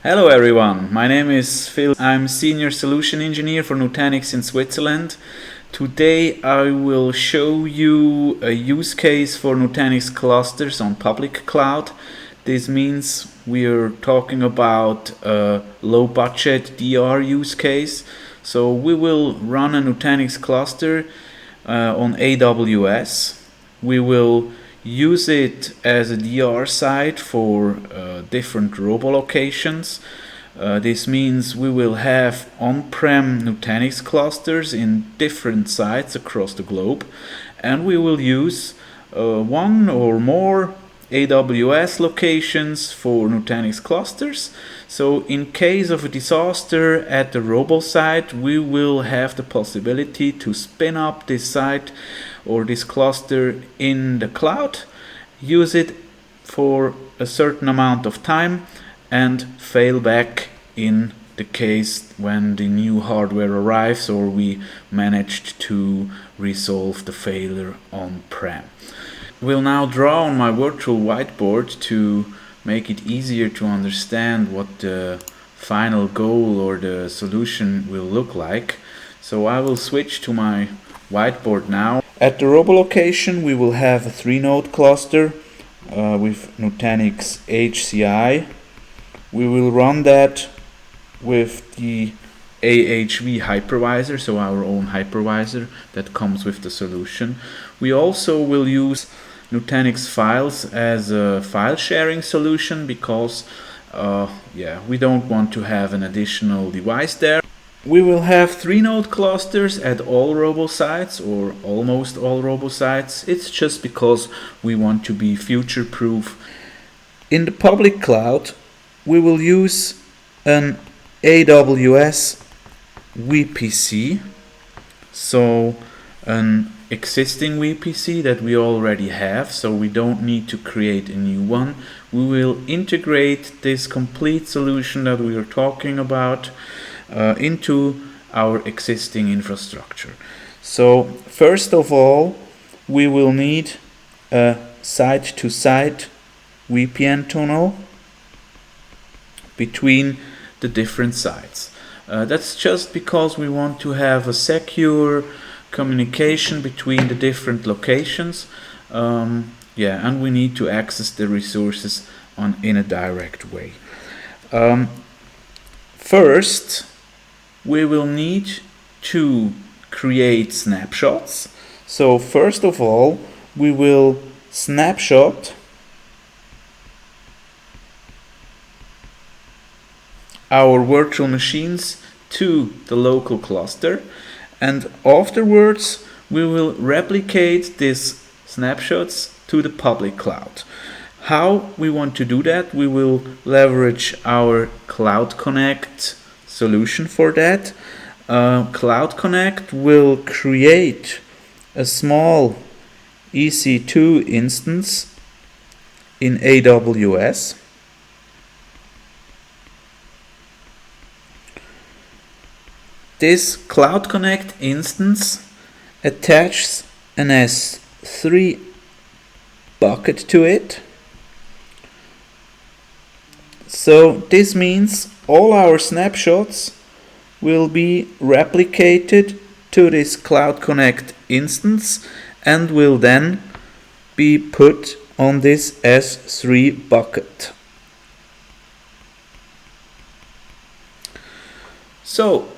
Hello everyone, my name is Phil. I'm Senior Solution Engineer for Nutanix in Switzerland. Today I will show you a use case for Nutanix clusters on public cloud. This means we are talking about a low budget DR use case. So we will run a Nutanix cluster on AWS. We will use it as a DR site for different robo locations. This means we will have on-prem Nutanix clusters in different sites across the globe, and we will use one or more AWS locations for Nutanix clusters. So in case of a disaster at the robo site, we will have the possibility to spin up this site or this cluster in the cloud, use it for a certain amount of time, and fail back in the case when the new hardware arrives or we managed to resolve the failure on-prem. We'll now draw on my virtual whiteboard to make it easier to understand what the final goal or the solution will look like. So I will switch to my whiteboard now. At the robo location we will have a 3-node cluster with Nutanix HCI. We will run that with the AHV hypervisor, so our own hypervisor that comes with the solution. We also will use Nutanix files as a file sharing solution because we don't want to have an additional device there. We will have 3-node clusters at all robo sites or almost all robo sites. It's just because we want to be future proof. In the public cloud we will use an AWS VPC, so an existing VPC that we already have, so we don't need to create a new one. We will integrate this complete solution that we are talking about into our existing infrastructure. So first of all we will need a site-to-site VPN tunnel between the different sites. That's just because we want to have a secure communication between the different locations, and we need to access the resources in a direct way. First, we will need to create snapshots. So first of all, we will snapshot our virtual machines to the local cluster, and afterwards we will replicate these snapshots to the public cloud. How we want to do that? We will leverage our Cloud Connect solution for that. Cloud Connect will create a small EC2 instance in AWS. This Cloud Connect instance attaches an S3 bucket to it. So this means all our snapshots will be replicated to this Cloud Connect instance and will then be put on this S3 bucket. So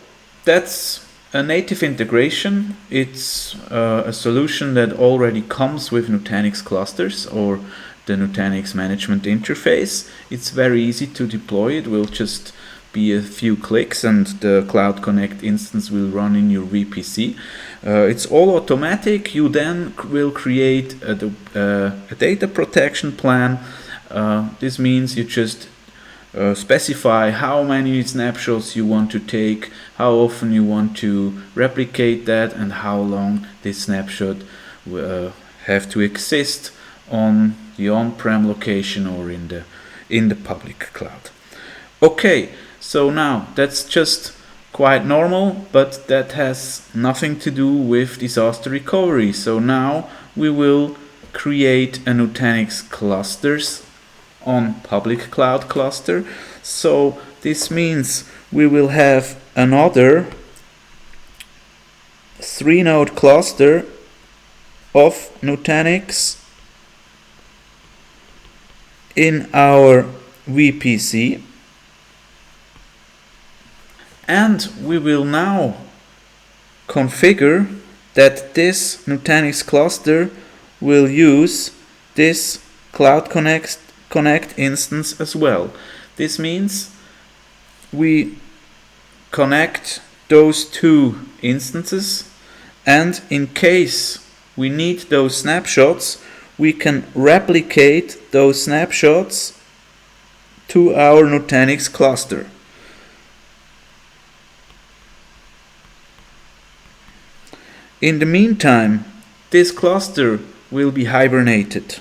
that's a native integration. It's a solution that already comes with Nutanix clusters or the Nutanix management interface. It's very easy to deploy. It will just be a few clicks and the Cloud Connect instance will run in your VPC. It's all automatic. You then will create a data protection plan. This means you just specify how many snapshots you want to take, how often you want to replicate that, and how long this snapshot have to exist on the on-prem location or in the public cloud. Okay, so now that's just quite normal, but that has nothing to do with disaster recovery. So now we will create a Nutanix clusters on public cloud cluster. So this means we will have another 3-node cluster of Nutanix in our VPC, and we will now configure that this Nutanix cluster will use this Cloud Connect instance as well. This means we connect those two instances, and in case we need those snapshots, we can replicate those snapshots to our Nutanix cluster. In the meantime, this cluster will be hibernated.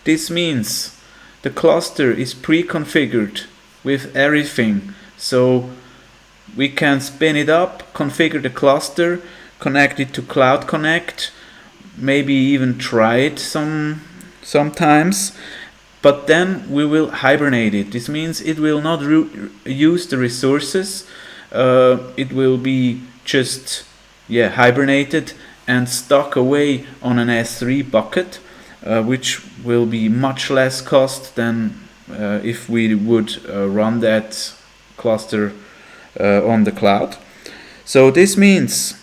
This means the cluster is pre-configured with everything, so we can spin it up, configure the cluster, connect it to Cloud Connect, maybe even try it sometimes, but then we will hibernate it. This means it will not use the resources. It will be just hibernated and stuck away on an S3 bucket, which will be much less cost than if we would run that cluster on the cloud. So this means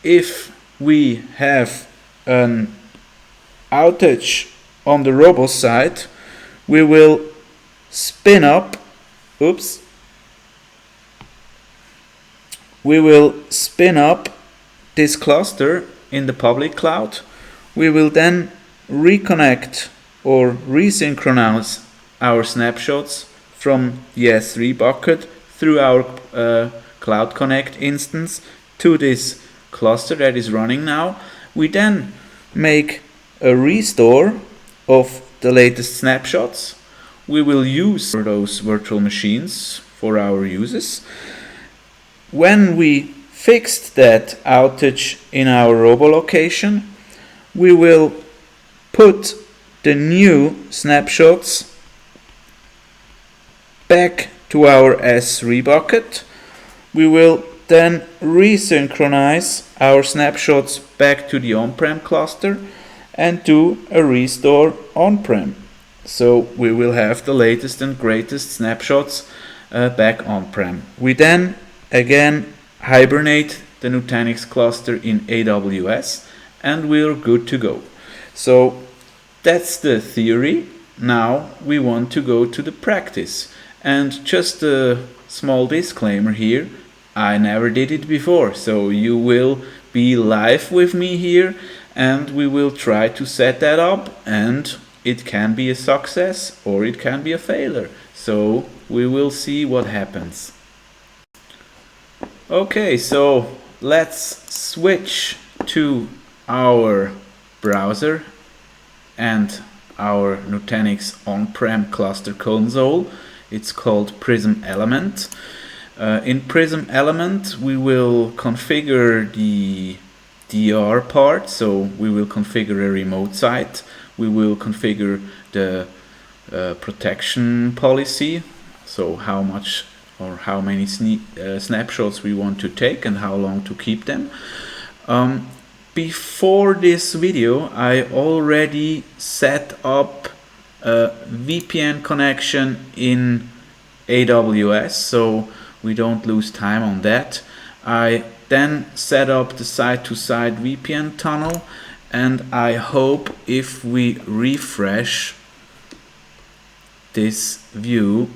if we have an outage on the robo side, we will spin up this cluster in the public cloud. We will then reconnect or resynchronize our snapshots from the S3 bucket through our Cloud Connect instance to this cluster that is running now. We then make a restore of the latest snapshots. We will use those virtual machines for our users. When we fixed that outage in our robo location, we will put the new snapshots back to our S3 bucket. We will then resynchronize our snapshots back to the on-prem cluster and do a restore on-prem. So we will have the latest and greatest snapshots back on-prem. We then again hibernate the Nutanix cluster in AWS and we're good to go. So that's the theory. Now we want to go to the practice. And just a small disclaimer here, I never did it before, so you will be live with me here and we will try to set that up, and it can be a success or it can be a failure. So we will see what happens. Okay, so let's switch to our browser and our Nutanix on-prem cluster console. It's called Prism Element. In Prism Element we will configure the DR part, so we will configure a remote site, we will configure the protection policy, so how much or how many snapshots we want to take and how long to keep them. Before this video I already set up a VPN connection in AWS, so we don't lose time on that. I then set up the side-to-side VPN tunnel, and I hope if we refresh this view,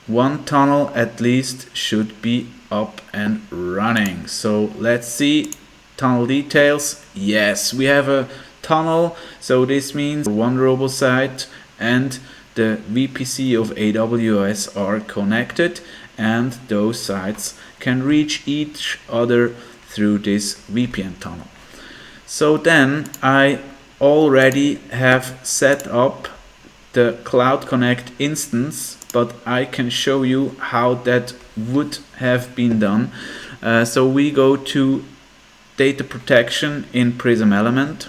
one tunnel at least should be up and running. So let's see tunnel details. Yes, we have a tunnel, so this means one robo site and the VPC of AWS are connected, and those sites can reach each other through this VPN tunnel. So then I already have set up the Cloud Connect instance, but I can show you how that would have been done. So we go to data protection in Prism Element.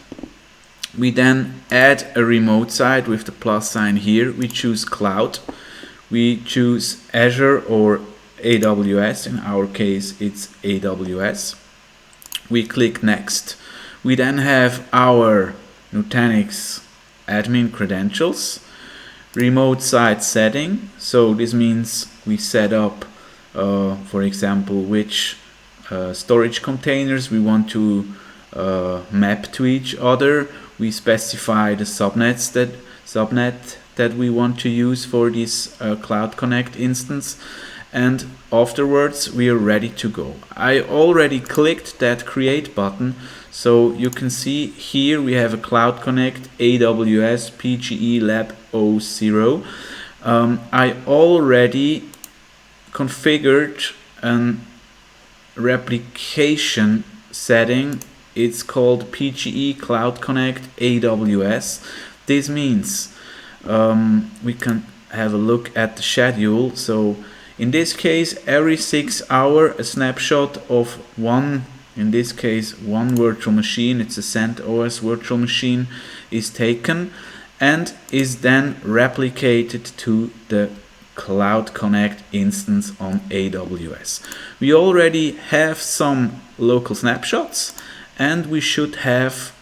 We then add a remote site with the plus sign here. We choose cloud. We choose Azure or AWS. In our case, it's AWS. We click next. We then have our Nutanix admin credentials, remote site setting. So this means we set up, for example, which storage containers we want to map to each other. We specify the subnet that we want to use for this Cloud Connect instance, and afterwards we are ready to go. I already clicked that create button, so you can see here we have a Cloud Connect AWS PGE Lab 00. I already configured a replication setting. It's called PGE Cloud Connect AWS. This means we can have a look at the schedule. So in this case, every 6 hours, a snapshot of in this case, one virtual machine, it's a CentOS virtual machine, is taken and is then replicated to the Cloud Connect instance on AWS. We already have some local snapshots, and we should have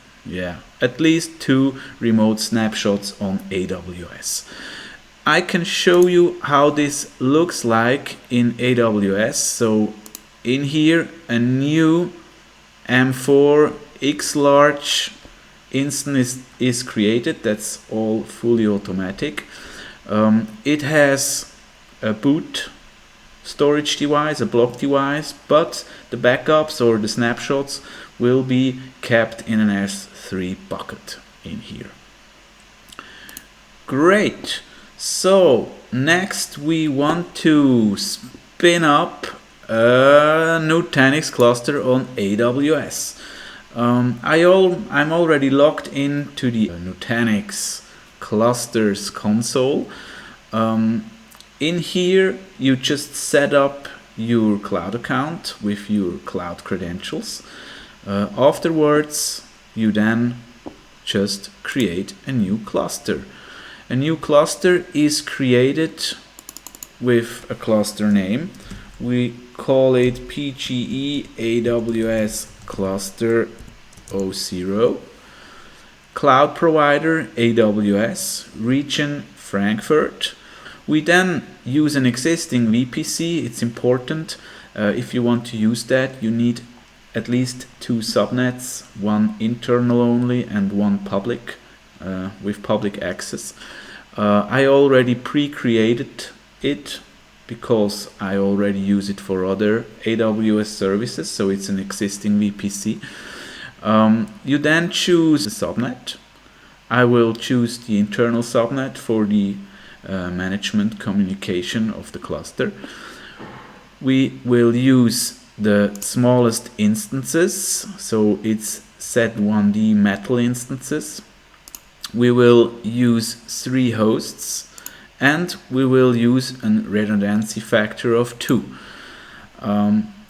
at least 2 remote snapshots on AWS. I can show you how this looks like in AWS. So in here, a new M4 X large instance is created. That's all fully automatic. It has a boot storage device, a block device, but the backups or the snapshots will be kept in an S3 bucket in here. Great. So next we want to spin up a Nutanix cluster on AWS. I'm already logged into the Nutanix clusters console. In here you just set up your cloud account with your cloud credentials. Afterwards you then just create a new cluster. A new cluster is created with a cluster name. We call it PGE AWS Cluster 00. Cloud provider AWS, region Frankfurt. We then use an existing VPC. It's important. If you want to use that, you need at least 2 subnets, one internal only and one public with public access. I already pre-created it because I already use it for other AWS services, so it's an existing VPC. You then choose a subnet. I will choose the internal subnet for the management communication of the cluster. We will use the smallest instances, so it's Z1D metal instances. We will use 3 hosts, and we will use a redundancy factor of 2.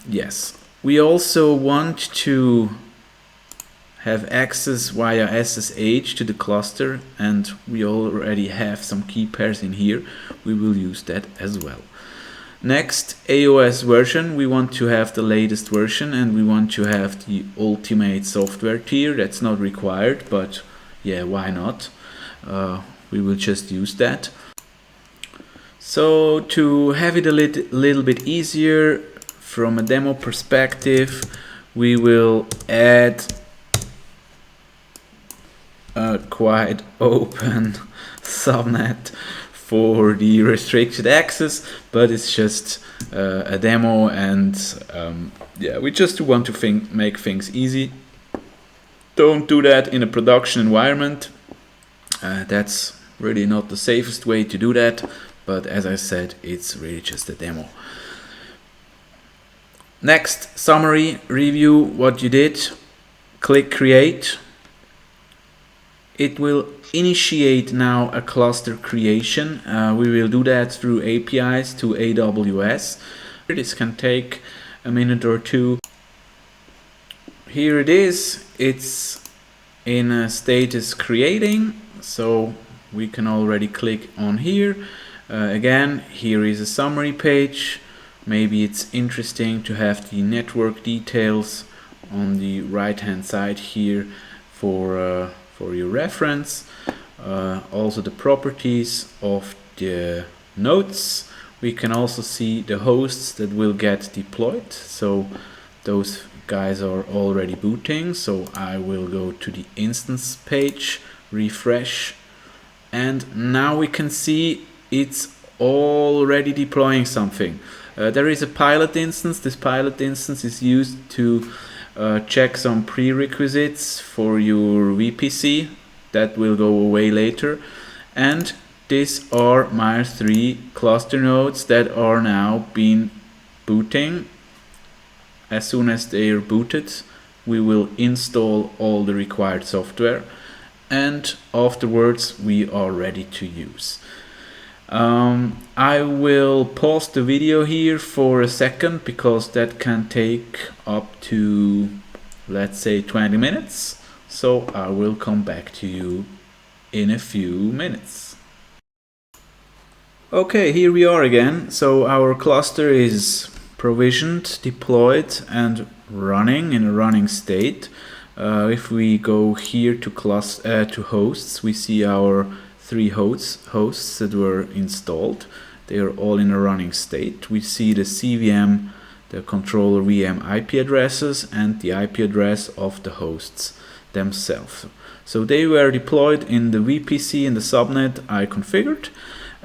Yes, we also want to have access via SSH to the cluster, and we already have some key pairs in here. We will use that as well. Next, AOS version. We want to have the latest version, and we want to have the ultimate software tier. That's not required, but yeah, why not? We will just use that. So to have it a little bit easier from a demo perspective, we will add a quite open subnet for the restricted access, but it's just a demo, and yeah, we just want to make things easy. Don't do that in a production environment. That's really not the safest way to do that, but as I said, it's really just a demo. Next, summary, review what you did. Click create. It will initiate now a cluster creation. We will do that through APIs to AWS. This can take a minute or 2. Here it is. It's in status creating, so we can already click on here. Again, here is a summary page. Maybe it's interesting to have the network details on the right hand side here for your reference. Also the properties of the nodes. We can also see the hosts that will get deployed, so those guys are already booting. So I will go to the instance page, refresh, and now we can see it's already deploying something. There is a pilot instance. This pilot instance is used to check some prerequisites for your VPC. That will go away later. And these are my 3 cluster nodes that are now being booting. As soon as they are booted, we will install all the required software, and afterwards we are ready to use. I will pause the video here for a second because that can take up to, let's say, 20 minutes. So I will come back to you in a few minutes. Okay, here we are again. So our cluster is provisioned, deployed, and running in a running state. If we go here to hosts, we see our 3 hosts that were installed. They are all in a running state. We see the CVM, the controller VM IP addresses, and the IP address of the hosts themselves. So they were deployed in the VPC in the subnet I configured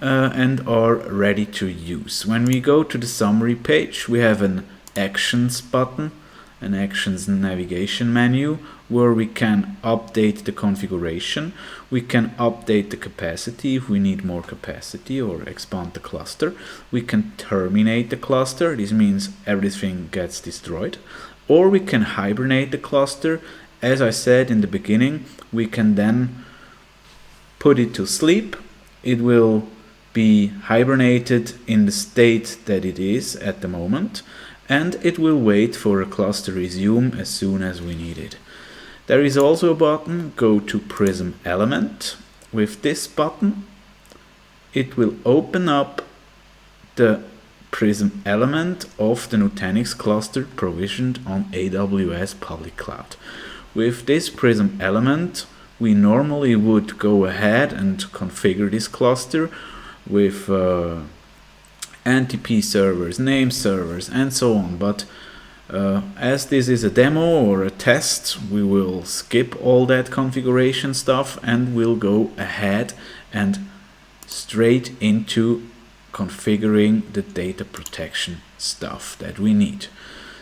and are ready to use. When we go to the summary page, we have an actions button, an actions navigation menu, where we can update the configuration. We can update the capacity if we need more capacity or expand the cluster. We can terminate the cluster. This means everything gets destroyed. Or we can hibernate the cluster. As I said in the beginning, we can then put it to sleep. It will be hibernated in the state that it is at the moment, and it will wait for a cluster resume as soon as we need it. There is also a button, go to Prism element. With this button, it will open up the Prism element of the Nutanix cluster provisioned on AWS public cloud. With this Prism element, we normally would go ahead and configure this cluster with NTP servers, name servers, and so on. But as this is a demo or a test, we will skip all that configuration stuff and we'll go ahead and straight into configuring the data protection stuff that we need.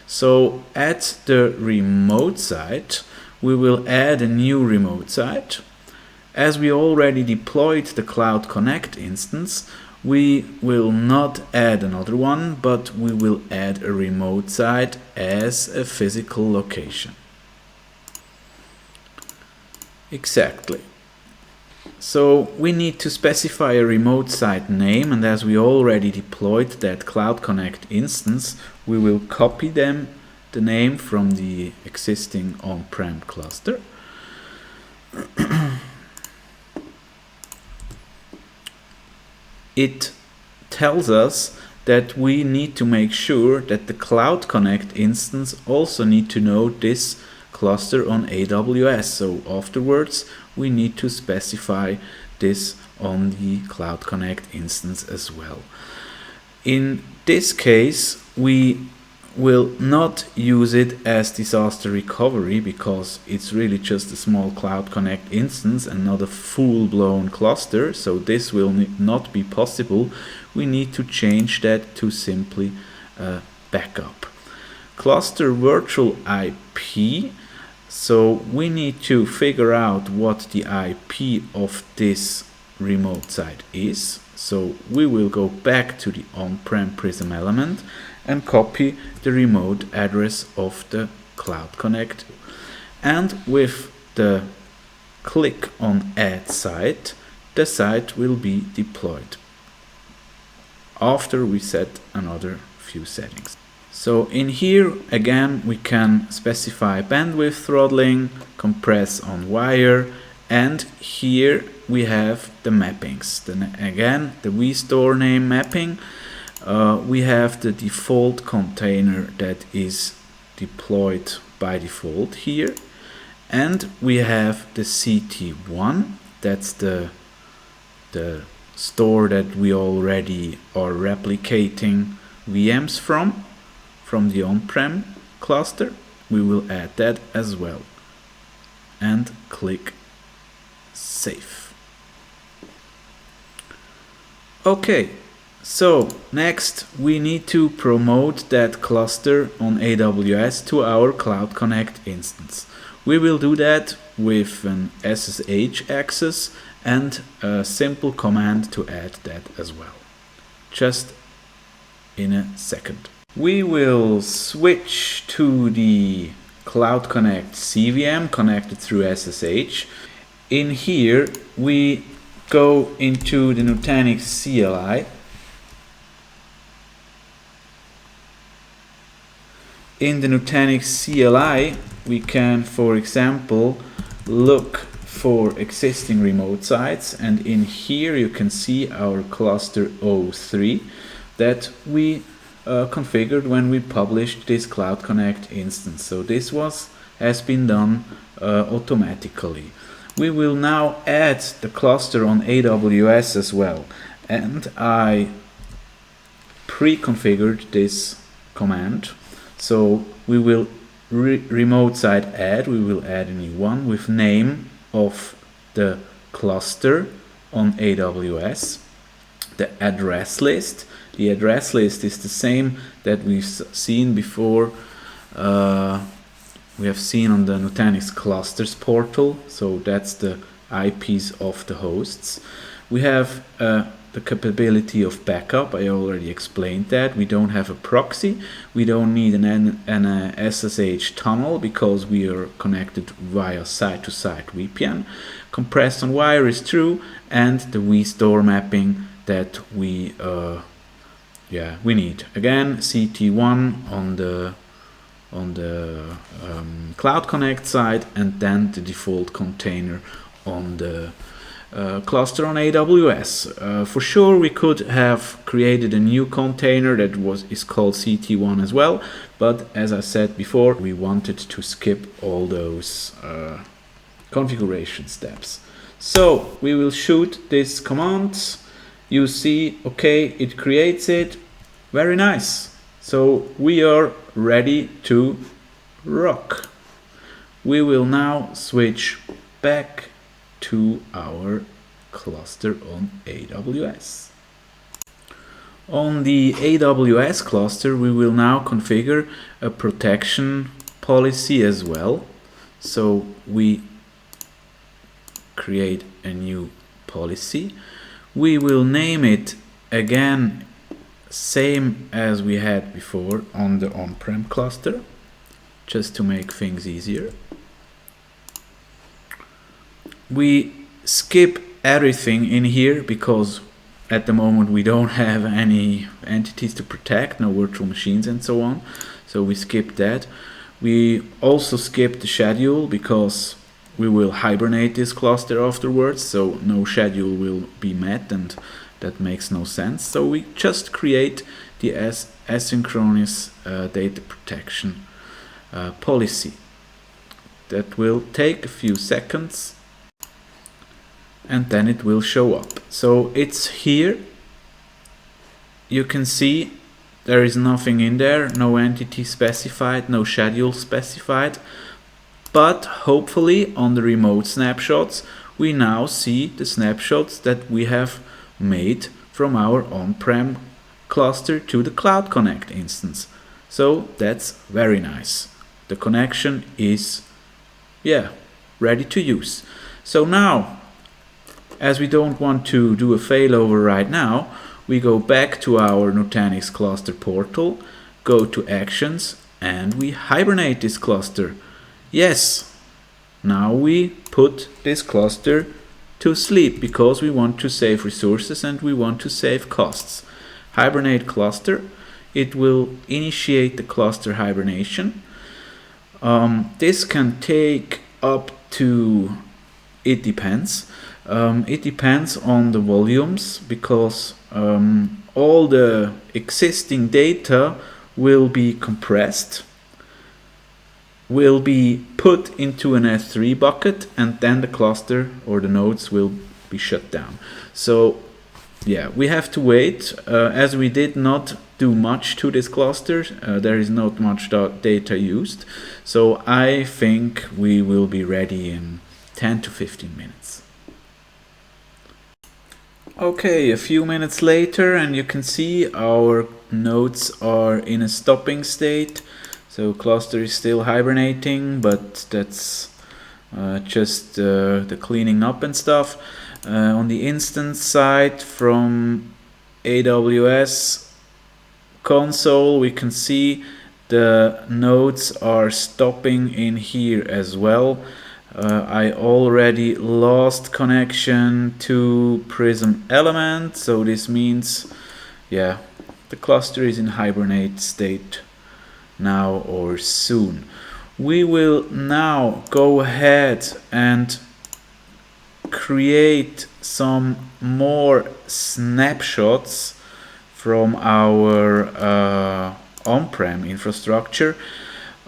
So at the remote site, we will add a new remote site. As we already deployed the Cloud Connect instance, we will not add another one, but we will add a remote site as a physical location. Exactly. So we need to specify a remote site name, and as we already deployed that Cloud Connect instance, we will copy the name from the existing on-prem cluster. It tells us that we need to make sure that the Cloud Connect instance also need to know this cluster on AWS. So afterwards, we need to specify this on the Cloud Connect instance as well. In this case, we will not use it as disaster recovery because it's really just a small Cloud Connect instance and not a full-blown cluster, so this will not be possible. We need to change that to simply backup. Cluster virtual IP, so we need to figure out what the IP of this remote site is. So we will go back to the on-prem Prism element and copy the remote address of the Cloud Connect. And with the click on Add Site, the site will be deployed after we set another few settings. So in here again we can specify bandwidth throttling, compress on wire, and here we have the mappings. Then again the vStore name mapping. We have the default container that is deployed by default here, and we have the CT1, that's the store that we already are replicating VMs from the on-prem cluster. We will add that as well and click save. Okay, so next we need to promote that cluster on AWS to our Cloud Connect instance. We will do that with an SSH access and a simple command to add that as well. Just in a second. We will switch to the Cloud Connect CVM connected through SSH. In here we go into the Nutanix CLI. In the Nutanix CLI we can, for example, look for existing remote sites, and in here you can see our cluster 03 that we configured when we published this Cloud Connect instance. So this has been done automatically. We will now add the cluster on AWS as well, and I pre-configured this command. So we will remote site add, we will add a new one with name of the cluster on AWS, the address list. The address list is the same that we've seen before. We have seen on the Nutanix Clusters portal, so that's the IPs of the hosts. We have the capability of backup. I already explained that. We don't have a proxy. We don't need an SSH tunnel because we are connected via site-to-site VPN. Compressed on wire is true, and the vStore mapping that we need. Again, CT1 on the Cloud Connect side, and then the default container on the cluster on AWS. For sure we could have created a new container that is called CT1 as well, but as I said before, we wanted to skip all those configuration steps. So we will shoot this command. You see, okay, it creates it. Very nice. So we are ready to rock. We will now switch back to our cluster on AWS. On the AWS cluster we will now configure a protection policy as well. So we create a new policy. We will name it again same as we had before on the on-prem cluster, just to make things easier. We skip everything in here because at the moment we don't have any entities to protect, no virtual machines and so on. So we skip that. We also skip the schedule because we will hibernate this cluster afterwards, so no schedule will be met, and that makes no sense. So we just create the asynchronous data protection policy. That will take a few seconds, and then it will show up. So it's here. You can see there is nothing in there, no entity specified, no schedule specified, but hopefully on the remote snapshots we now see the snapshots that we have made from our on-prem cluster to the Cloud Connect instance. So that's very nice. The connection is ready to use. So now, as we don't want to do a failover right now, we go back to our Nutanix Cluster portal, go to Actions, and we hibernate this cluster. Yes, now we put this cluster to sleep because we want to save resources and we want to save costs. Hibernate Cluster, it will initiate the cluster hibernation. This can take up to, it depends. It depends on the volumes, because all the existing data will be compressed, will be put into an S3 bucket, and then the cluster or the nodes will be shut down. So yeah, we have to wait, as we did not do much to this cluster. There is not much data used, so I think we will be ready in 10 to 15 minutes. Okay, a few minutes later, and you can see our nodes are in a stopping state. So cluster is still hibernating, but that's just the cleaning up and stuff. On the instance side from AWS console, we can see the nodes are stopping in here as well. I already lost connection to Prism element, so this means, yeah, the cluster is in hibernate state now or soon. We will now go ahead and create some more snapshots from our on-prem infrastructure.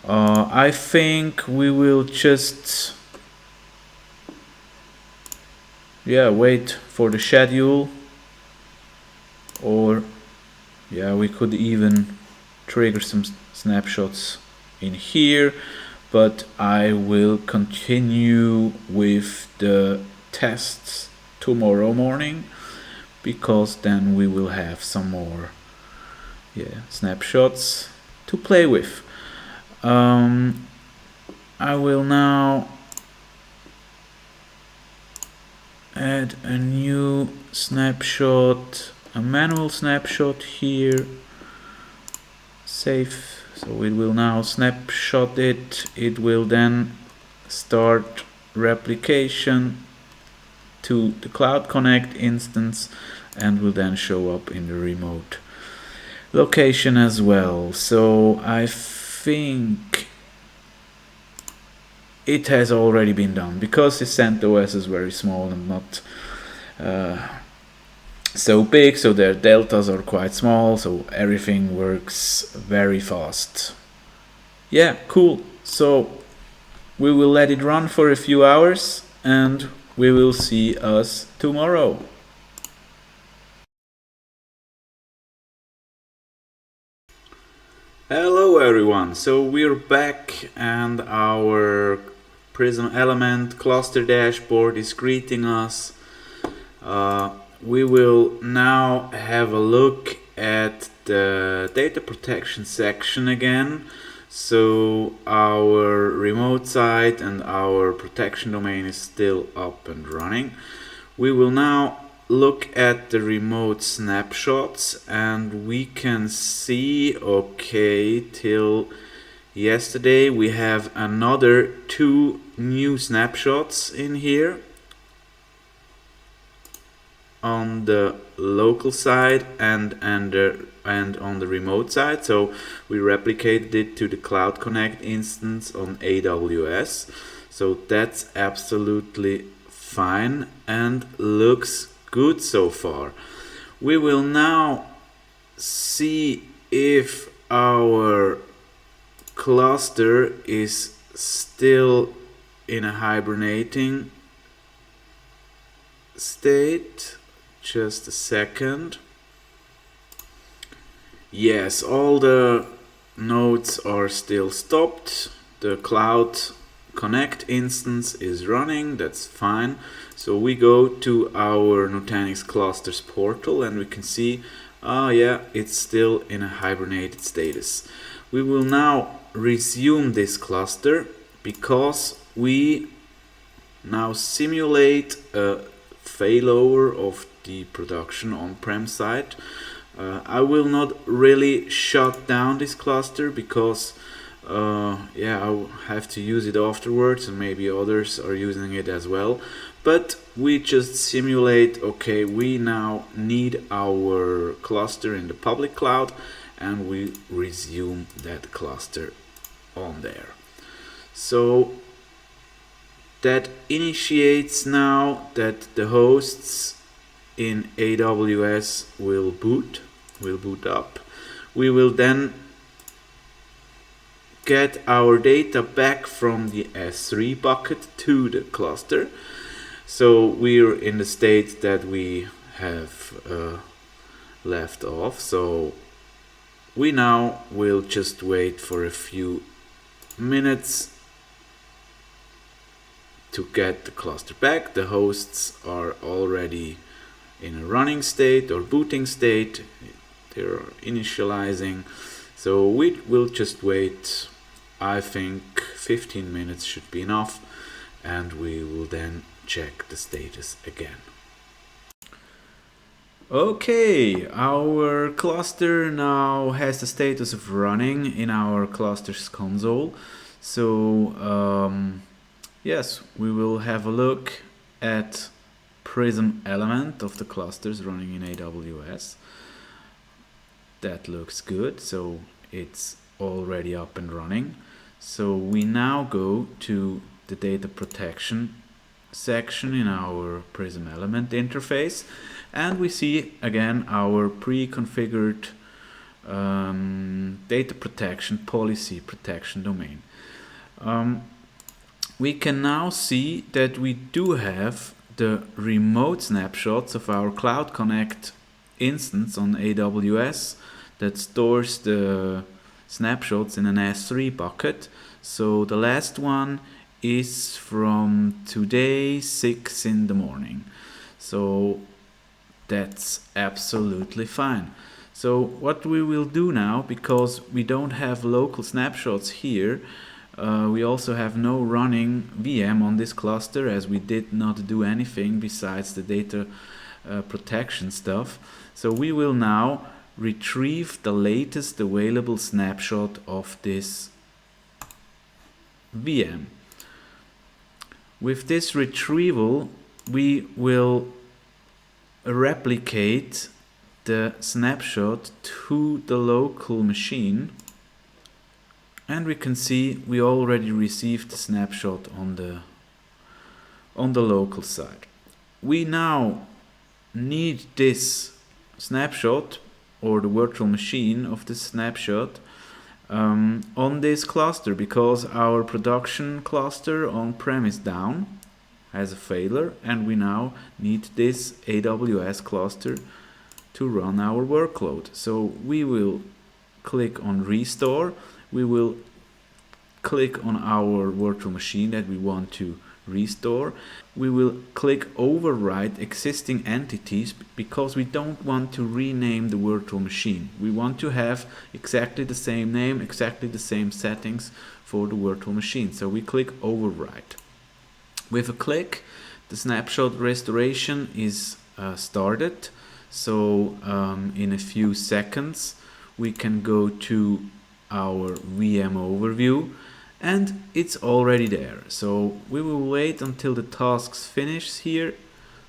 I think we will just wait for the schedule, or we could even trigger some snapshots in here, but I will continue with the tests tomorrow morning, because then we will have some more snapshots to play with. I will now add a new snapshot, a manual snapshot here, save. So it will now snapshot it. It will then start replication to the Cloud Connect instance and will then show up in the remote location as well. So I think it has already been done, because the CentOS is very small and not so big, so their deltas are quite small, so everything works very fast. Yeah, cool. So we will let it run for a few hours, and we will see us tomorrow. Hello everyone, so we're back, and our Prism element cluster dashboard is greeting us. We will now have a look at the data protection section again. So our remote site and our protection domain is still up and running. We will now look at the remote snapshots, and we can see, okay, till yesterday we have another 2 new snapshots in here on the local side and on the remote side. So we replicated it to the Cloud Connect instance on AWS. So that's absolutely fine and looks good so far. We will now see if our cluster is still in a hibernating state. Just a second. Yes, all the nodes are still stopped. The Cloud Connect instance is running, that's fine. So we go to our Nutanix Clusters portal, and we can see, it's still in a hibernated status. We will now resume this cluster, because we now simulate a failover of the production on-prem site. I will not really shut down this cluster, because I will have to use it afterwards, and maybe others are using it as well. But we just simulate, okay, we now need our cluster in the public cloud, and we resume that cluster on there. So that initiates now that the hosts in AWS will boot up. We will then get our data back from the S3 bucket to the cluster. So we're in the state that we have left off. So we now will just wait for a few minutes to get the cluster back. The hosts are already in a running state or booting state. They're initializing. So we will just wait. I think 15 minutes should be enough, and we will then check the status again. Okay, our cluster now has the status of running in our clusters console. So yes, we will have a look at Prism element of the clusters running in AWS. That looks good, so it's already up and running. So we now go to the data protection section in our Prism element interface, and we see again our pre-configured data protection policy protection domain. We can now see that we do have the remote snapshots of our Cloud Connect instance on AWS that stores the snapshots in an S3 bucket. So the last one is from today 6 in the morning. So that's absolutely fine. So what we will do now, because we don't have local snapshots here, we also have no running VM on this cluster, as we did not do anything besides the data protection stuff. So we will now retrieve the latest available snapshot of this VM. With this retrieval, we will replicate the snapshot to the local machine, and we can see we already received the snapshot on the local side. We now need this snapshot, or the virtual machine of the snapshot, on this cluster, because our production cluster on-prem is down, has a failure, and we now need this AWS cluster to run our workload. So we will click on restore. We will click on our virtual machine that we want to restore. We will click override existing entities, because we don't want to rename the virtual machine. We want to have exactly the same name, exactly the same settings for the virtual machine. So we click override. With a click, the snapshot restoration is started. So in a few seconds we can go to our VM overview, and it's already there. So we will wait until the tasks finish here,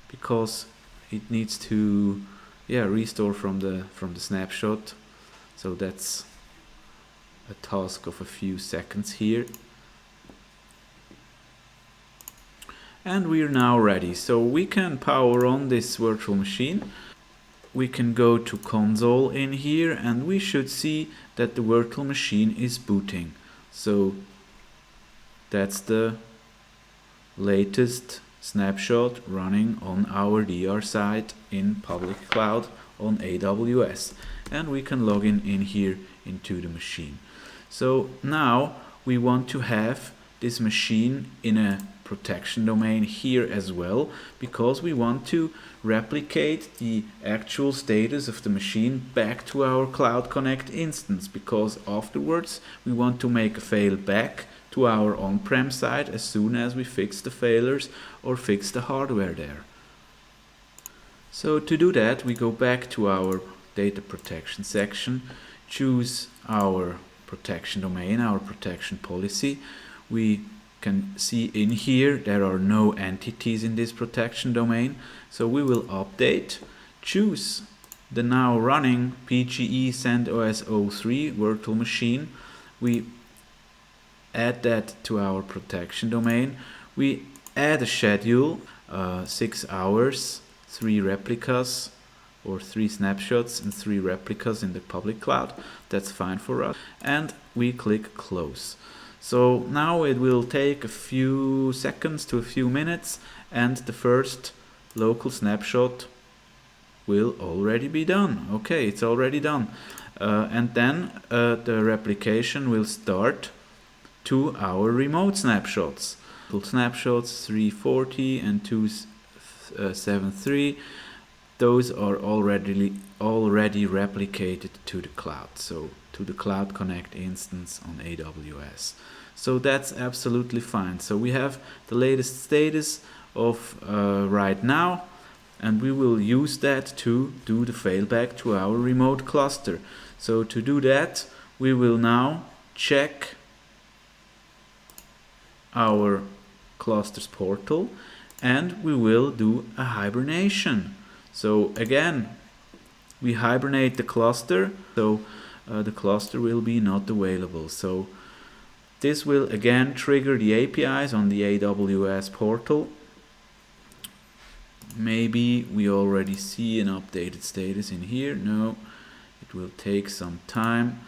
because it needs to restore from the snapshot. So that's a task of a few seconds here. And we are now ready. So we can power on this virtual machine. We can go to console in here, and we should see that the virtual machine is booting. So that's the latest snapshot running on our DR site in public cloud on AWS. And we can log in here into the machine. So now we want to have this machine in a protection domain here as well, because we want to replicate the actual status of the machine back to our Cloud Connect instance, because afterwards we want to make a fail back to our on-prem site as soon as we fix the failures or fix the hardware there. So to do that, we go back to our data protection section, choose our protection domain, our protection policy. We can see in here there are no entities in this protection domain, so we will update, choose the now running PGE CentOS 03 virtual machine. We add that to our protection domain. We add a schedule, 6 hours, 3 replicas, or 3 snapshots and 3 replicas in the public cloud. That's fine for us. And we click close. So now it will take a few seconds to a few minutes, and the first local snapshot will already be done. Okay, it's already done. And then the replication will start to our remote snapshots. Snapshots 340 and 273. Those are already replicated to the cloud, so to the Cloud Connect instance on AWS. So that's absolutely fine. So we have the latest status of right now, and we will use that to do the failback to our remote cluster. So to do that, we will now check our clusters portal, and we will do a hibernation. So again, we hibernate the cluster, so the cluster will be not available. So this will again trigger the APIs on the AWS portal. Maybe we already see an updated status in here. No, it will take some time.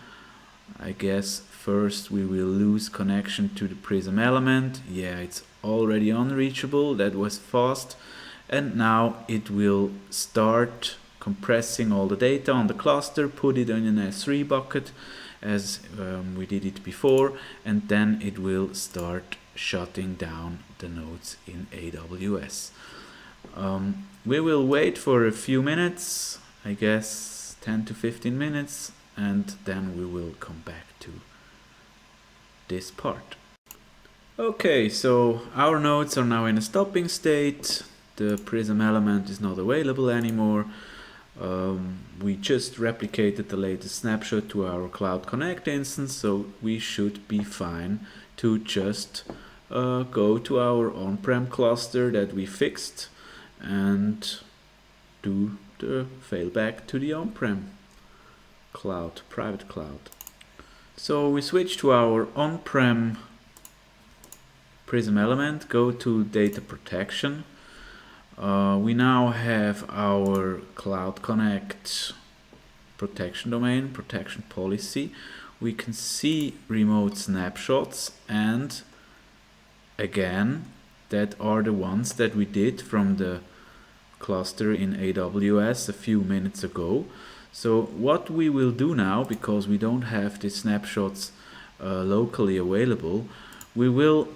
I guess first we will lose connection to the Prism element. Yeah, it's already unreachable. That was fast. And now it will start compressing all the data on the cluster, put it in an S3 bucket as we did it before, and then it will start shutting down the nodes in AWS. We will wait for a few minutes, I guess 10 to 15 minutes, and then we will come back to this part. Okay, so our nodes are now in a stopping state. The Prism element is not available anymore. We just replicated the latest snapshot to our Cloud Connect instance, so we should be fine to just go to our on-prem cluster that we fixed and do the failback to the on-prem cloud, private cloud. So we switch to our on-prem Prism element, go to data protection. We now have our Cloud Connect protection domain, protection policy. We can see remote snapshots, and again, that are the ones that we did from the cluster in AWS a few minutes ago. So what we will do now, because we don't have the snapshots locally available, we will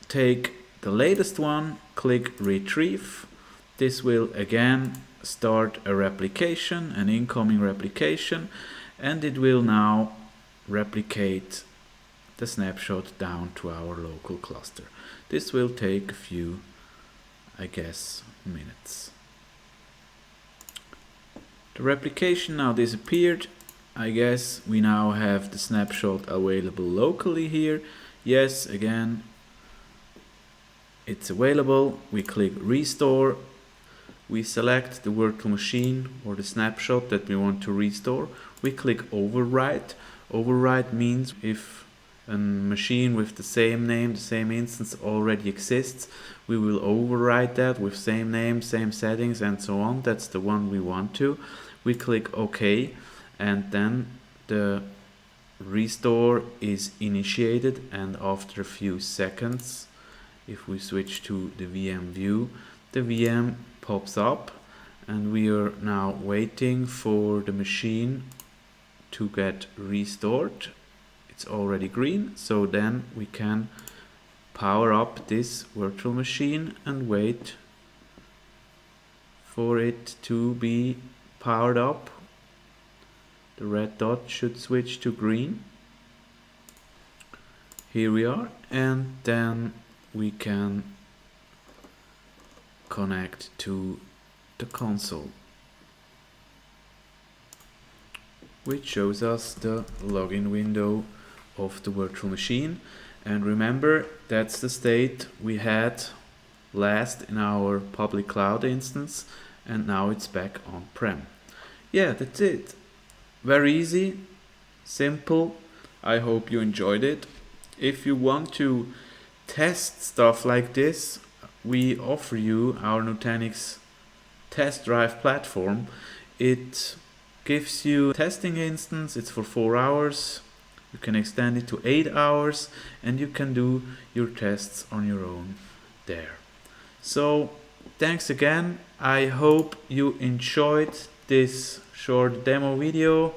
take the latest one, click retrieve. This will again start a replication, an incoming replication, and it will now replicate the snapshot down to our local cluster. This will take a few, I guess, minutes. The replication now disappeared. I guess we now have the snapshot available locally here. Yes, again, it's available. We click restore. We select the virtual machine or the snapshot that we want to restore. We click overwrite. Overwrite means if a machine with the same name, the same instance already exists, we will overwrite that with same name, same settings, and so on. That's the one we want to. We click OK, and then the restore is initiated, and after a few seconds, if we switch to the VM view, the VM pops up, and we are now waiting for the machine to get restored. It's already green, so then we can power up this virtual machine and wait for it to be powered up. The red dot should switch to green. Here we are, and then we can connect to the console, which shows us the login window of the virtual machine. And remember, that's the state we had last in our public cloud instance, and now it's back on-prem. Yeah, that's it. Very easy, simple. I hope you enjoyed it. If you want to test stuff like this, we offer you our Nutanix test drive platform. It gives you a testing instance. It's for 4 hours. You can extend it to 8 hours, and you can do your tests on your own there. So thanks again. I hope you enjoyed this short demo video.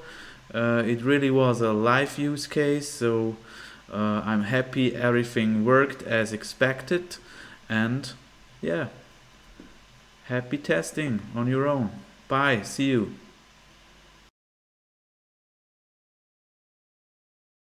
It really was a live use case, so I'm happy everything worked as expected, and yeah, happy testing on your own. Bye, see you.